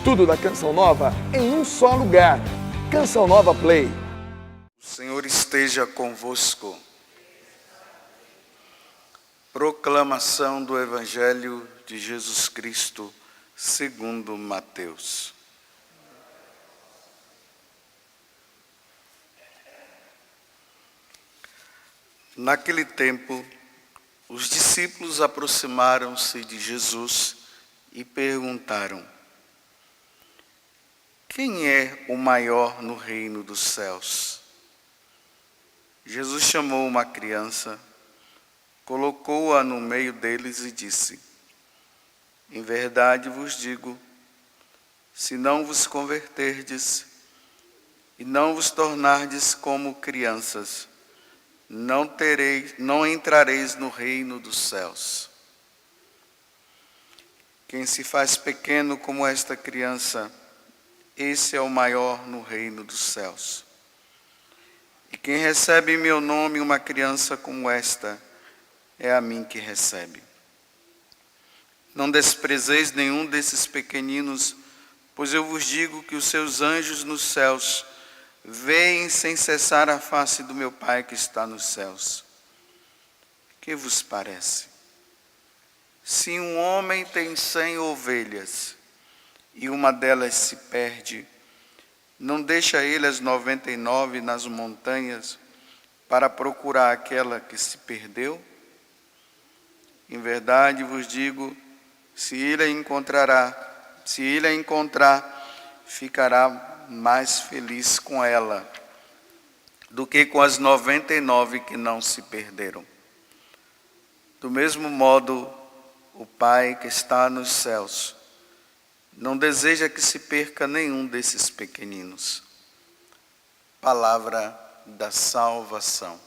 Tudo da Canção Nova em um só lugar. Canção Nova Play. O Senhor esteja convosco. Proclamação do Evangelho de Jesus Cristo, segundo Mateus. Naquele tempo, os discípulos aproximaram-se de Jesus e perguntaram: quem é o maior no reino dos céus? Jesus chamou uma criança, colocou-a no meio deles e disse: em verdade vos digo, se não vos converterdes e não vos tornardes como crianças, não entrareis no reino dos céus. Quem se faz pequeno como esta criança, esse é o maior no reino dos céus. E quem recebe em meu nome uma criança como esta, é a mim que recebe. Não desprezeis nenhum desses pequeninos, pois eu vos digo que os seus anjos nos céus veem sem cessar a face do meu Pai que está nos céus. Que vos parece? Se um homem tem 100 ovelhas e uma delas se perde, não deixa ele as 99 nas montanhas para procurar aquela que se perdeu? Em verdade vos digo, se ele a encontrar, ficará mais feliz com ela do que com as 99 que não se perderam. Do mesmo modo, o Pai que está nos céus não deseja que se perca nenhum desses pequeninos. Palavra da salvação.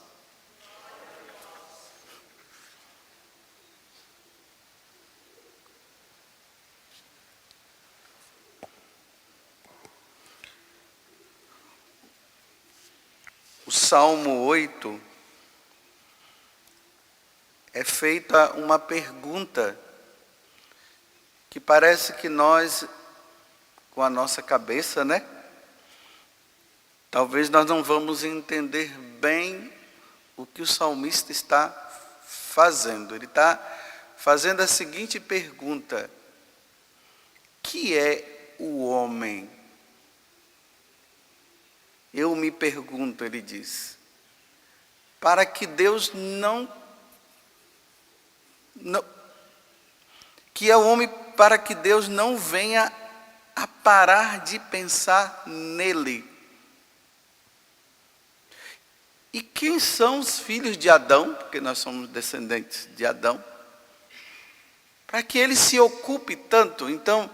O Salmo 8 é feita uma pergunta que parece que nós, com a nossa cabeça, talvez nós não vamos entender bem o que o salmista está fazendo. Ele está fazendo a seguinte pergunta: que é o homem? Eu me pergunto, ele diz, para que Deus que é o homem para que Deus não venha a parar de pensar nele. E quem são os filhos de Adão? Porque nós somos descendentes de Adão. Para que ele se ocupe tanto. Então,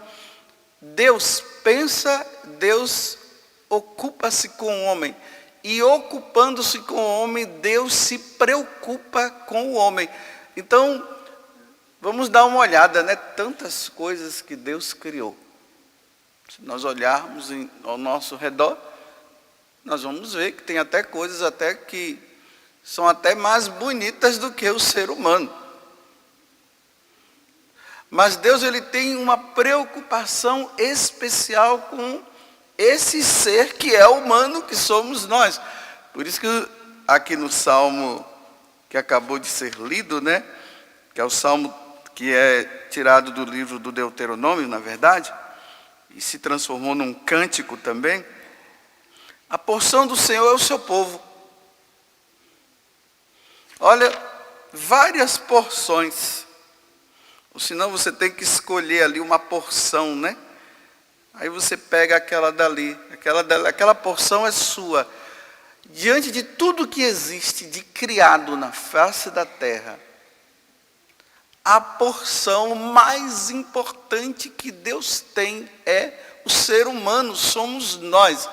Deus pensa, Deus ocupa-se com o homem. E ocupando-se com o homem, Deus se preocupa com o homem. Então, vamos dar uma olhada, tantas coisas que Deus criou. Se nós olharmos ao nosso redor, nós vamos ver que tem até coisas até que são até mais bonitas do que o ser humano. Mas Deus, ele tem uma preocupação especial com esse ser que é humano, que somos nós. Por isso que aqui no Salmo que acabou de ser lido, que é o Salmo que é tirado do livro do Deuteronômio, na verdade, e se transformou num cântico também. A porção do Senhor é o seu povo. Olha, várias porções. Ou senão você tem que escolher ali uma porção, Aí você pega aquela dali, aquela porção é sua. Diante de tudo que existe de criado na face da terra, a porção mais importante que Deus tem é o ser humano, somos nós.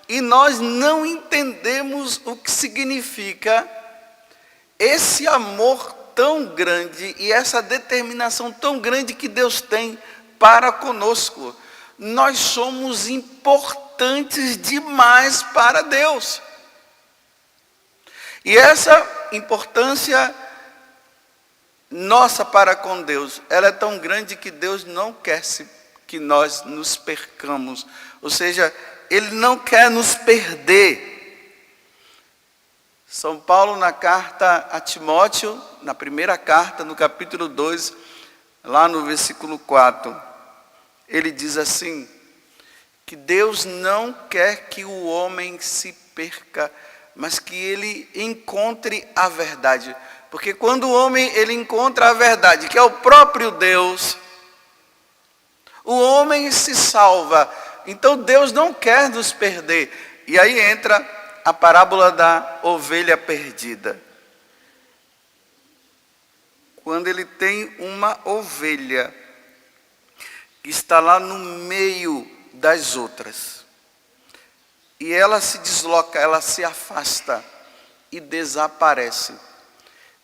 E nós não entendemos o que significa esse amor tão grande e essa determinação tão grande que Deus tem para conosco. Nós somos importantes demais para Deus. E essa importância nossa para com Deus, ela é tão grande que Deus não quer que nós nos percamos. Ou seja, Ele não quer nos perder. São Paulo, na carta a Timóteo, na primeira carta, no capítulo 2, lá no versículo 4, ele diz assim, que Deus não quer que o homem se perca, mas que ele encontre a verdade. Porque quando o homem ele encontra a verdade, que é o próprio Deus, o homem se salva. Então Deus não quer nos perder. E aí entra a parábola da ovelha perdida. Quando ele tem uma ovelha que está lá no meio das outras, e ela se desloca, ela se afasta e desaparece.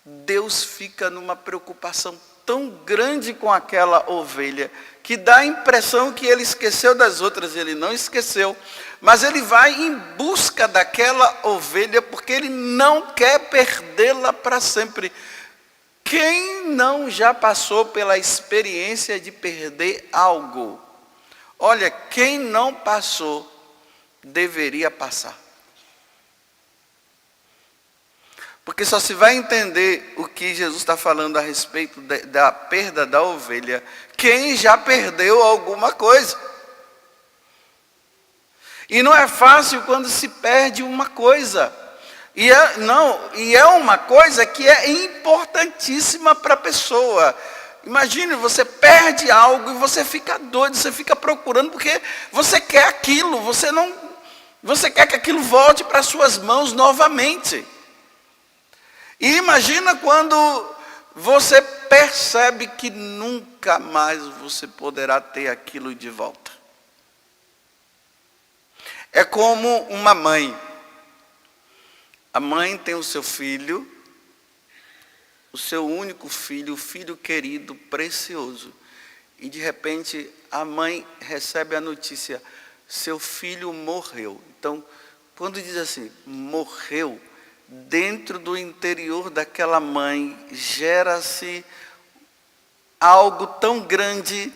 Deus fica numa preocupação tão grande com aquela ovelha, que dá a impressão que ele esqueceu das outras. Ele não esqueceu, mas ele vai em busca daquela ovelha, porque ele não quer perdê-la para sempre. Quem não já passou pela experiência de perder algo? Olha, quem não passou, deveria passar. Porque só se vai entender o que Jesus está falando a respeito da perda da ovelha quem já perdeu alguma coisa. E não é fácil quando se perde uma coisa. E é uma coisa que é importantíssima para a pessoa. Imagine, você perde algo e você fica doido, você fica procurando, porque você quer aquilo, você quer que aquilo volte para suas mãos novamente. E imagina quando você percebe que nunca mais você poderá ter aquilo de volta. É como uma mãe. A mãe tem o seu filho, o seu único filho, o filho querido, precioso. E de repente a mãe recebe a notícia, seu filho morreu. Então, quando diz assim, morreu, dentro do interior daquela mãe, gera-se algo tão grande,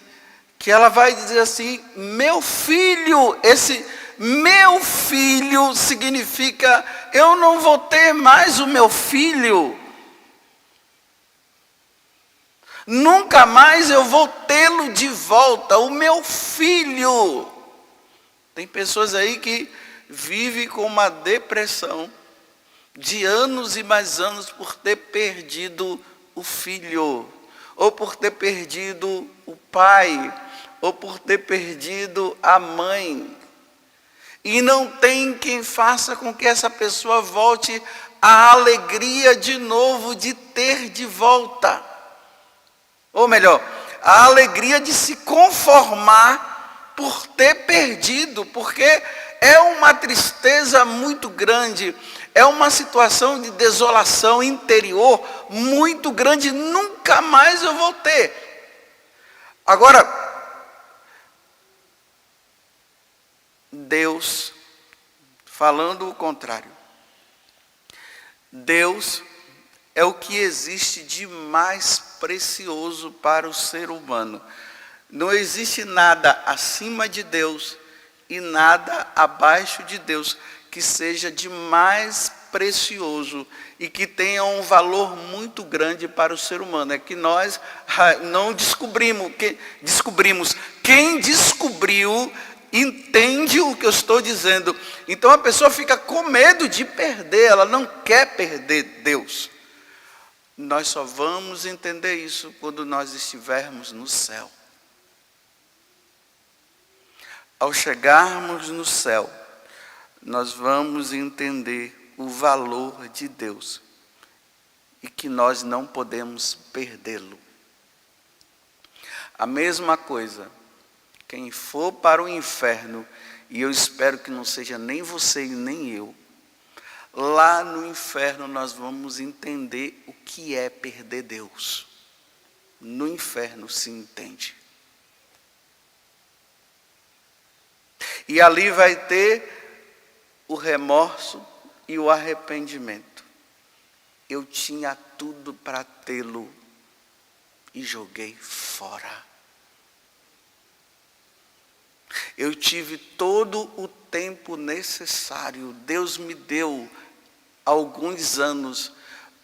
que ela vai dizer assim, meu filho, esse meu filho significa, eu não vou ter mais o meu filho. Nunca mais eu vou tê-lo de volta, o meu filho. Tem pessoas aí que vivem com uma depressão, de anos e mais anos por ter perdido o filho, ou por ter perdido o pai, ou por ter perdido a mãe. E não tem quem faça com que essa pessoa volte à alegria de novo de ter de volta. Ou melhor, a alegria de se conformar por ter perdido, porque é uma tristeza muito grande. É uma situação de desolação interior muito grande, nunca mais eu vou ter. Agora, Deus, falando o contrário, Deus é o que existe de mais precioso para o ser humano. Não existe nada acima de Deus e nada abaixo de Deus que seja de mais precioso e que tenha um valor muito grande para o ser humano. É que nós não descobrimos. Quem descobriu entende o que eu estou dizendo. Então a pessoa fica com medo de perder, ela não quer perder Deus. Nós só vamos entender isso quando nós estivermos no céu. Ao chegarmos no céu, nós vamos entender o valor de Deus e que nós não podemos perdê-lo. A mesma coisa, quem for para o inferno, e eu espero que não seja nem você e nem eu, lá no inferno nós vamos entender o que é perder Deus. No inferno se entende. E ali vai ter o remorso e o arrependimento. Eu tinha tudo para tê-lo e joguei fora. Eu tive todo o tempo necessário. Deus me deu alguns anos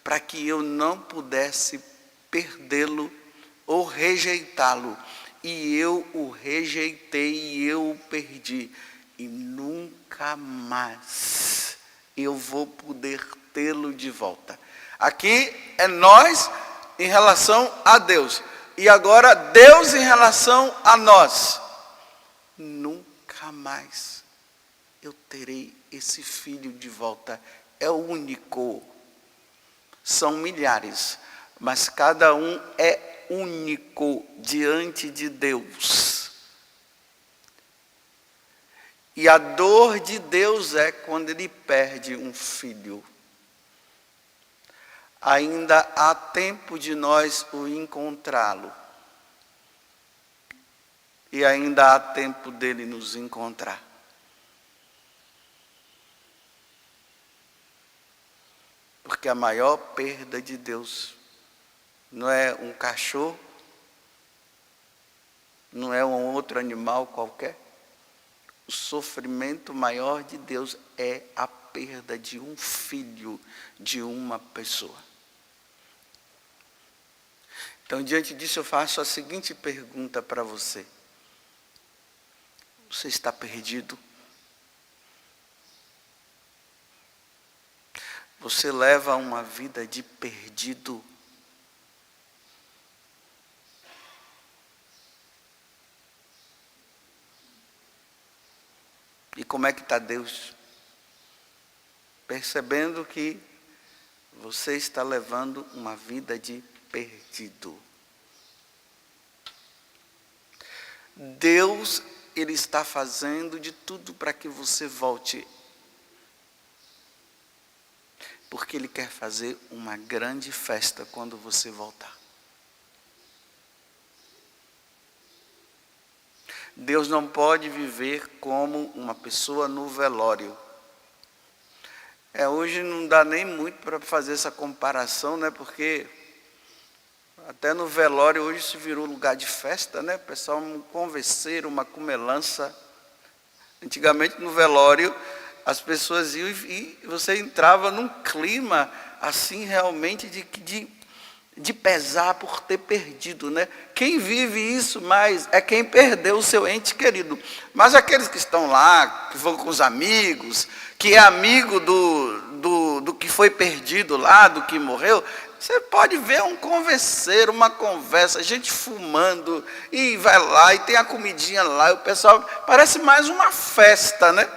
para que eu não pudesse perdê-lo ou rejeitá-lo. E eu o rejeitei e eu o perdi. E nunca mais eu vou poder tê-lo de volta. Aqui é nós em relação a Deus. E agora Deus em relação a nós. Nunca mais eu terei esse filho de volta. É o único. São milhares, mas cada um é único diante de Deus. E a dor de Deus é quando Ele perde um filho. Ainda há tempo de nós o encontrá-lo. E ainda há tempo dele nos encontrar. Porque a maior perda de Deus não é um cachorro, não é um outro animal qualquer. O sofrimento maior de Deus é a perda de um filho, de uma pessoa. Então, diante disso, eu faço a seguinte pergunta para você. Você está perdido? Você leva uma vida de perdido? E como é que está Deus? Percebendo que você está levando uma vida de perdido. Deus, Ele está fazendo de tudo para que você volte. Porque Ele quer fazer uma grande festa quando você voltar. Deus não pode viver como uma pessoa no velório. Hoje não dá nem muito para fazer essa comparação, né? Porque até no velório hoje se virou lugar de festa, né? O pessoal, um converseiro, uma comelança. Antigamente no velório as pessoas iam e você entrava num clima assim realmente de pesar por ter perdido, né? Quem vive isso mais é quem perdeu o seu ente querido. Mas aqueles que estão lá, que vão com os amigos, que é amigo do que foi perdido lá, do que morreu, você pode ver um converseiro, uma conversa, gente fumando, e vai lá, e tem a comidinha lá, e o pessoal, parece mais uma festa, né?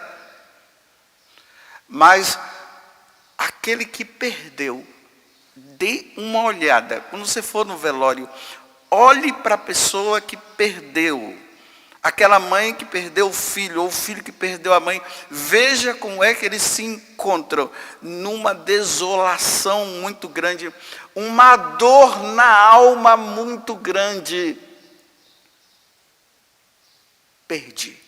Mas aquele que perdeu, dê uma olhada. Quando você for no velório, olhe para a pessoa que perdeu. Aquela mãe que perdeu o filho, ou o filho que perdeu a mãe. Veja como é que eles se encontram. Numa desolação muito grande. Uma dor na alma muito grande. Perdi.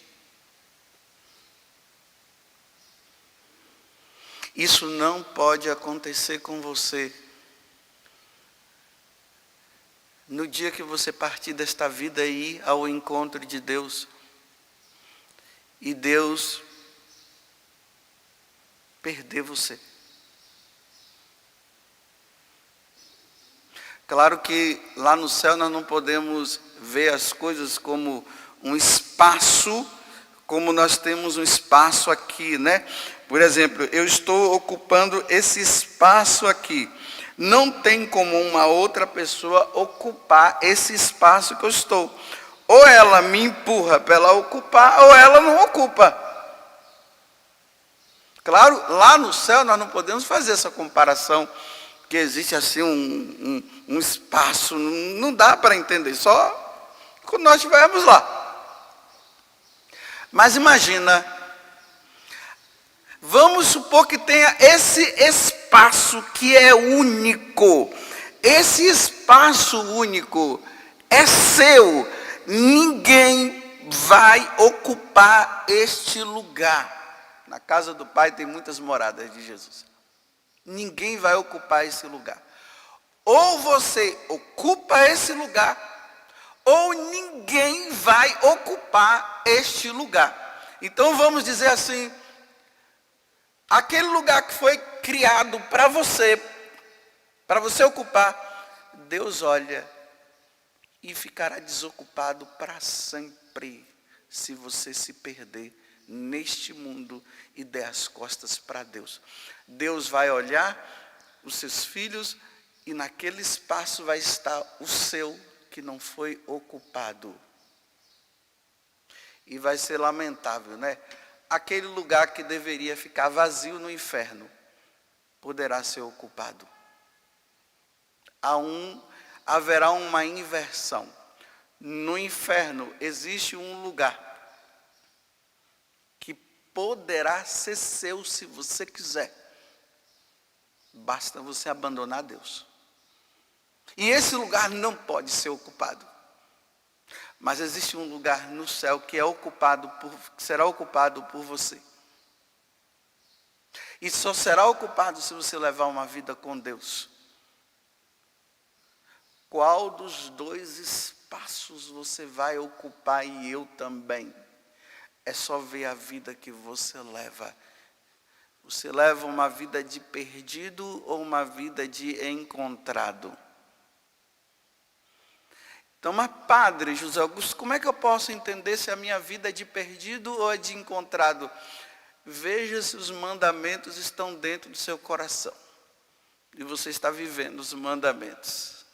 Isso não pode acontecer com você. No dia que você partir desta vida e ir ao encontro de Deus, e Deus perder você. Claro que lá no céu nós não podemos ver as coisas como um espaço, como nós temos um espaço aqui, né? Por exemplo, eu estou ocupando esse espaço aqui. Não tem como uma outra pessoa ocupar esse espaço que eu estou. Ou ela me empurra para ela ocupar, ou ela não ocupa. Claro, lá no céu nós não podemos fazer essa comparação, que existe assim um espaço, não dá para entender, só quando nós estivermos lá. Mas imagina, vamos supor que tenha esse espaço que é único. Esse espaço único é seu. Ninguém vai ocupar este lugar. Na casa do Pai tem muitas moradas de Jesus. Ninguém vai ocupar esse lugar. Ou você ocupa esse lugar, ou ninguém vai ocupar este lugar. Então vamos dizer assim, aquele lugar que foi criado para você ocupar, Deus olha e ficará desocupado para sempre, se você se perder neste mundo e der as costas para Deus. Deus vai olhar os seus filhos e naquele espaço vai estar o seu que não foi ocupado. E vai ser lamentável, né? Aquele lugar que deveria ficar vazio no inferno poderá ser ocupado. Haverá uma inversão. No inferno existe um lugar que poderá ser seu se você quiser. Basta você abandonar Deus. E esse lugar não pode ser ocupado. Mas existe um lugar no céu que será ocupado por você. E só será ocupado se você levar uma vida com Deus. Qual dos dois espaços você vai ocupar e eu também? É só ver a vida que você leva. Você leva uma vida de perdido ou uma vida de encontrado? Então, mas padre José Augusto, como é que eu posso entender se a minha vida é de perdido ou é de encontrado? Veja se os mandamentos estão dentro do seu coração. E você está vivendo os mandamentos.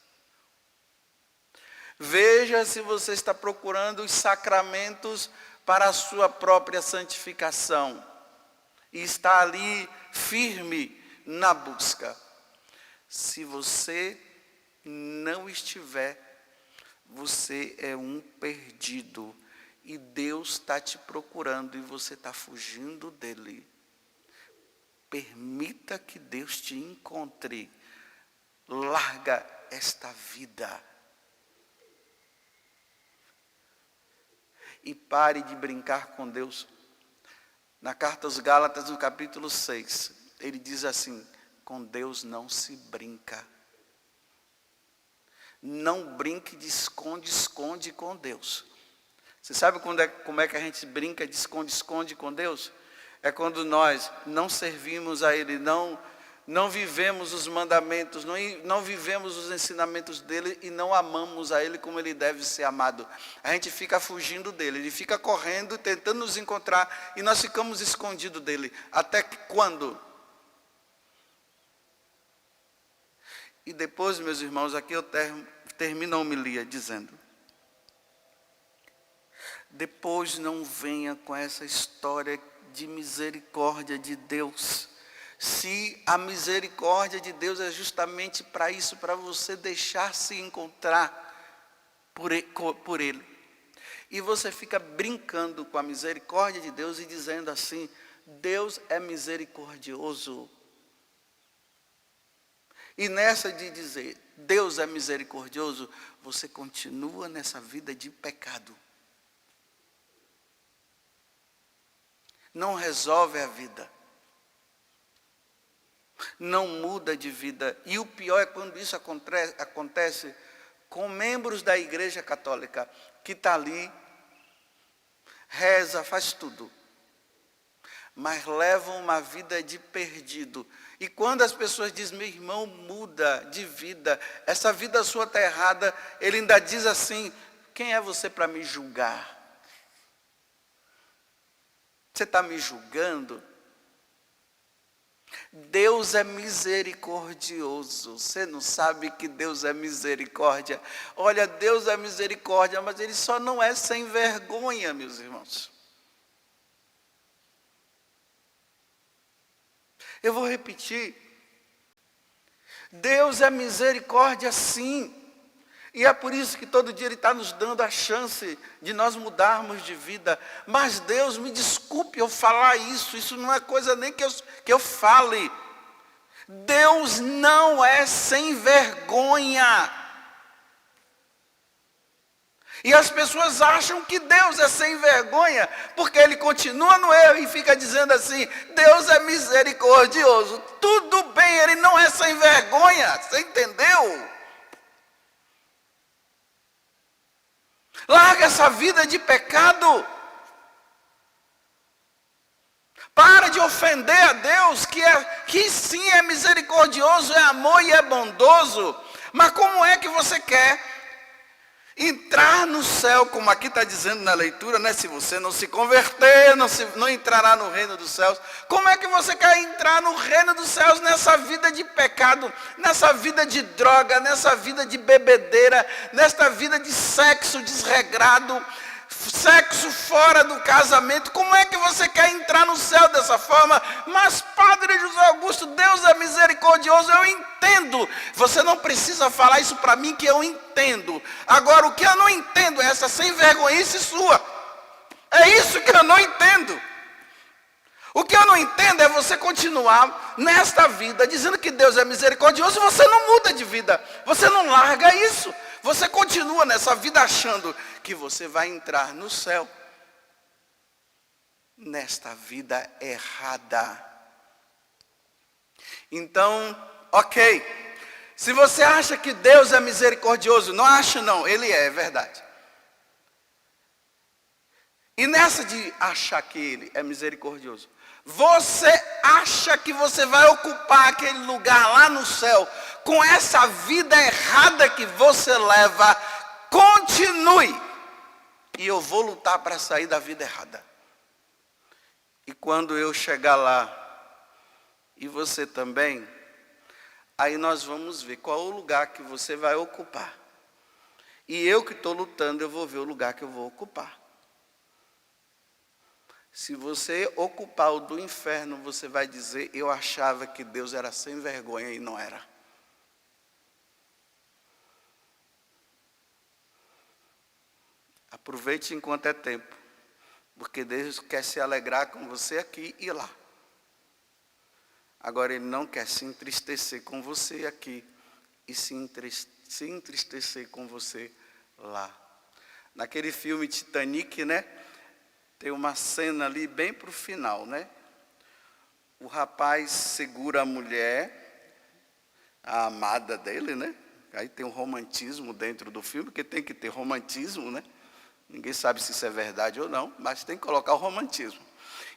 Veja se você está procurando os sacramentos para a sua própria santificação. E está ali firme na busca. Se você não estiver, você é um perdido. E Deus está te procurando e você está fugindo dele. Permita que Deus te encontre. Larga esta vida. E pare de brincar com Deus. Na carta aos Gálatas, no capítulo 6, ele diz assim: com Deus não se brinca. Não brinque de esconde-esconde com Deus. Você sabe como é que a gente brinca de esconde-esconde com Deus? É quando nós não servimos a Ele, não vivemos os mandamentos, não vivemos os ensinamentos dEle e não amamos a Ele como Ele deve ser amado. A gente fica fugindo dEle, Ele fica correndo, tentando nos encontrar e nós ficamos escondidos dEle. Até que quando? E depois, meus irmãos, aqui eu termino a homilia dizendo: depois não venha com essa história de misericórdia de Deus. Se a misericórdia de Deus é justamente para isso, para você deixar se encontrar por Ele. E você fica brincando com a misericórdia de Deus e dizendo assim: Deus é misericordioso. E nessa de dizer, Deus é misericordioso, você continua nessa vida de pecado. Não resolve a vida. Não muda de vida. E o pior é quando isso acontece com membros da Igreja Católica, que está ali, reza, faz tudo, mas levam uma vida de perdido. E quando as pessoas dizem: meu irmão, muda de vida, essa vida sua está errada, ele ainda diz assim: quem é você para me julgar? Você está me julgando? Deus é misericordioso. Você não sabe que Deus é misericórdia? Olha, Deus é misericórdia, mas Ele só não é sem vergonha, meus irmãos. Eu vou repetir. Deus é misericórdia, sim. E é por isso que todo dia Ele está nos dando a chance de nós mudarmos de vida. Mas Deus, me desculpe eu falar isso não é coisa nem que eu fale. Deus não é sem vergonha. E as pessoas acham que Deus é sem vergonha, porque Ele continua no erro e fica dizendo assim: Deus é misericordioso. Tudo bem, Ele não é sem vergonha, você entendeu? Larga essa vida de pecado. Para de ofender a Deus, que sim é misericordioso, é amor e é bondoso. Mas como é que você quer entrar no céu, como aqui está dizendo na leitura, né? Se você não se converter, não entrará no reino dos céus. Como é que você quer entrar no reino dos céus nessa vida de pecado, nessa vida de droga, nessa vida de bebedeira, nessa vida de sexo desregrado, sexo fora do casamento? Como é que você quer entrar no céu dessa forma? Mas Padre José Augusto, Deus é misericordioso, eu entendo. Você não precisa falar isso para mim, que eu entendo. Agora, o que eu não entendo é essa sem vergonhice sua. É isso que eu não entendo. O que eu não entendo é você continuar nesta vida dizendo que Deus é misericordioso e você não muda de vida. Você não larga isso. Você continua nessa vida achando que você vai entrar no céu nesta vida errada. Então, ok. Se você acha que Deus é misericordioso, não acha não, Ele é verdade. E nessa de achar que Ele é misericordioso, você acha que você vai ocupar aquele lugar lá no céu com essa vida errada que você leva? Continue. E eu vou lutar para sair da vida errada. E quando eu chegar lá, e você também, aí nós vamos ver qual é o lugar que você vai ocupar. E eu que estou lutando, eu vou ver o lugar que eu vou ocupar. Se você ocupar o do inferno, você vai dizer: eu achava que Deus era sem vergonha e não era. Aproveite enquanto é tempo, porque Deus quer se alegrar com você aqui e lá. Agora Ele não quer se entristecer com você aqui e se entristecer com você lá. Naquele filme Titanic, né? Tem uma cena ali bem para o final, né? O rapaz segura a mulher, a amada dele, né? Aí tem um romantismo dentro do filme, porque tem que ter romantismo, né? Ninguém sabe se isso é verdade ou não, mas tem que colocar o romantismo.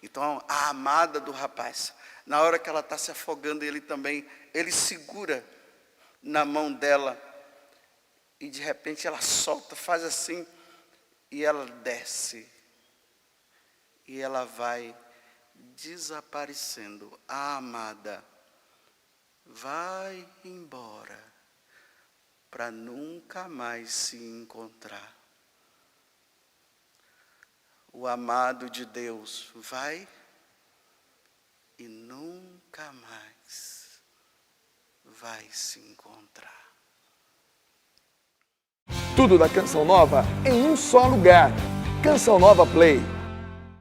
Então, a amada do rapaz, na hora que ela está se afogando, ele segura na mão dela, e de repente ela solta, faz assim, e ela desce. E ela vai desaparecendo. A amada vai embora para nunca mais se encontrar. O amado de Deus vai e nunca mais vai se encontrar. Tudo da Canção Nova em um só lugar. Canção Nova Play.